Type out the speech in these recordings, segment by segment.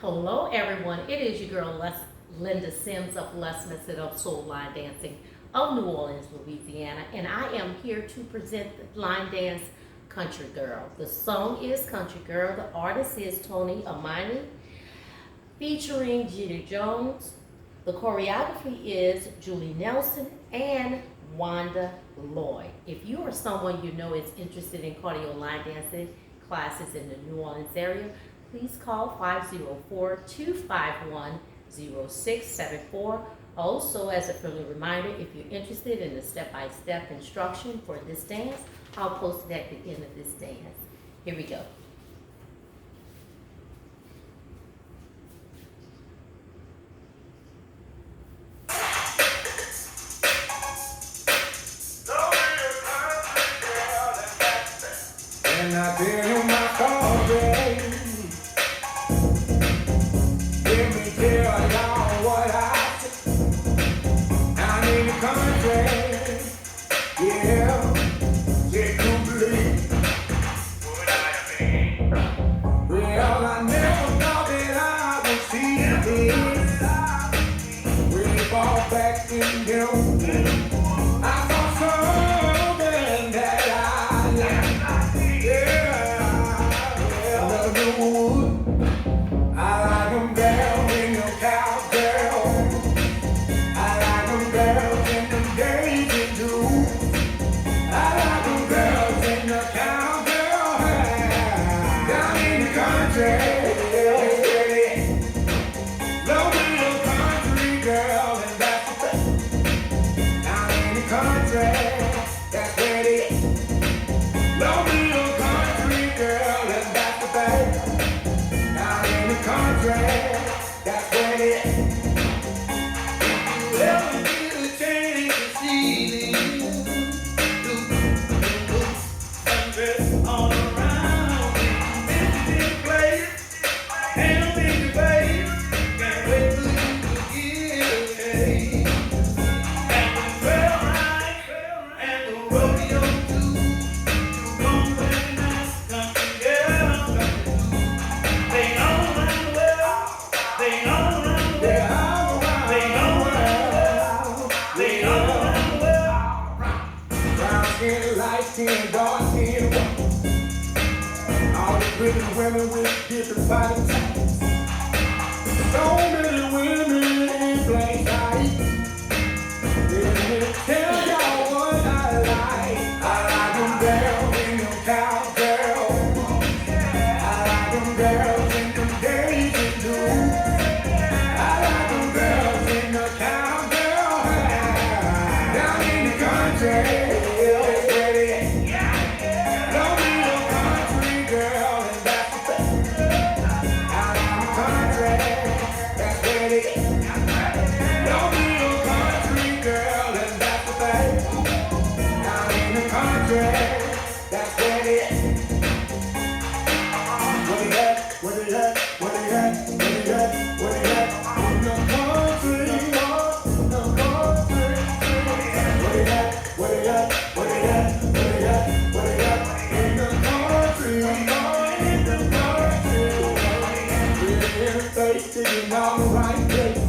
Hello everyone, it is your girl Linda Sims of Les Method of Soul Line Dancing of New Orleans, Louisiana, and I am here to present the line dance Country Girl. The song is Country Girl, the artist is Tonio Armani, featuring Gita Jones. The choreography is Julie Nelson and Wanda, Lloyd. If you are someone you know is interested in cardio line dancing classes in the New Orleans area, please call 504-251-0674. Also, as a friendly reminder, if you're interested in the step-by-step instruction for this dance, I'll post it at the end of this dance. Here we go. And I tell you my story. Let me tell y'all what I see. I'm in the country, yeah, just to believe what I mean. Well, I never thought that I would see this. Way far back in them, I saw something that I liked. I like them girls in the cowgirl. I like them girls in the daisy too. I like them girls in the cowgirl. Down in the country, love me a country girl, and that's the thing. Down in the country, that's where it is. Love me a country girl, and that's the thing. Country, that's what it is. Well, we get a chance to see country all around. This place, and big place, can't wait till you get and the trail ride, and the rodeo too. You gon' play nice country girl, they know. Light skin, dark skin, all the pretty women with different body types. So many women in plain sight. Let me tell y'all what I like. I like them girls in them cowgirls. I like them girls in them daisy too. I like them girls in the cowgirl. Down in the country. That's what it is. What it at? What it at? What it at? What it at? What it at? In the country, in the country. What it at? What it at? What it at? What it at? What it at? In the country, in the country. We're face sitting on the right place.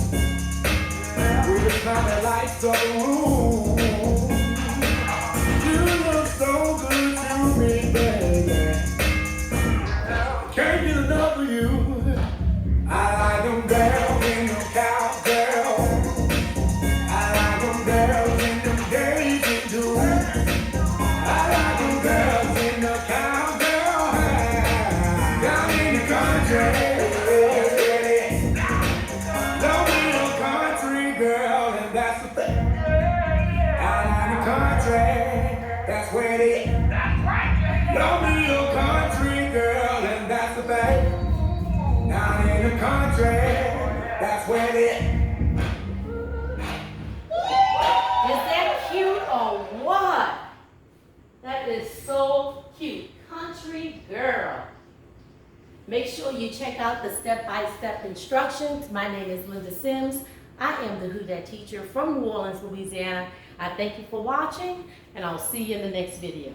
We're trying to light the room. So good to me, baby. Can't get enough of you. I like them girls in them cowgirl. I like them girls in them daisy too. I like them girls in the cowgirl. Down in the country, love me a country girl, and that's the thing. Out in the country. That's where it is. Love me a country girl, and that's the thing. Down in the country, that's where it is. Is that cute or what? That is so cute. Country Girl. Make sure you check out the step-by-step instructions. My name is Linda Sims. I am the Who Dat teacher from New Orleans, Louisiana. I thank you for watching, and I'll see you in the next video.